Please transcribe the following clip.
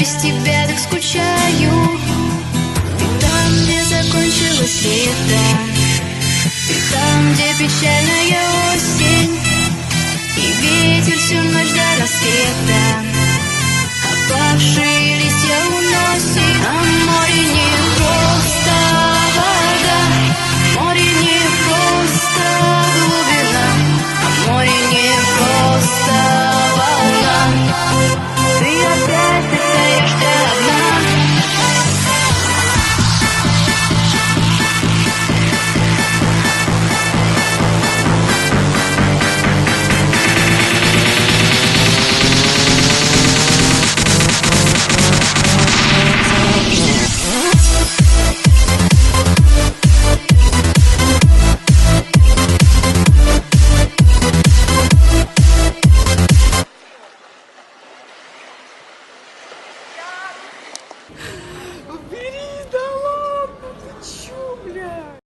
без тебя так скучаю. Ты там, где закончилось лето, ты там, где печальная осень, и ветер всю ночь до рассвета опавшие листья уносит. А море не просто вода, море не просто глубина, а море не просто волна. Ты опять остаешься одна. Убери!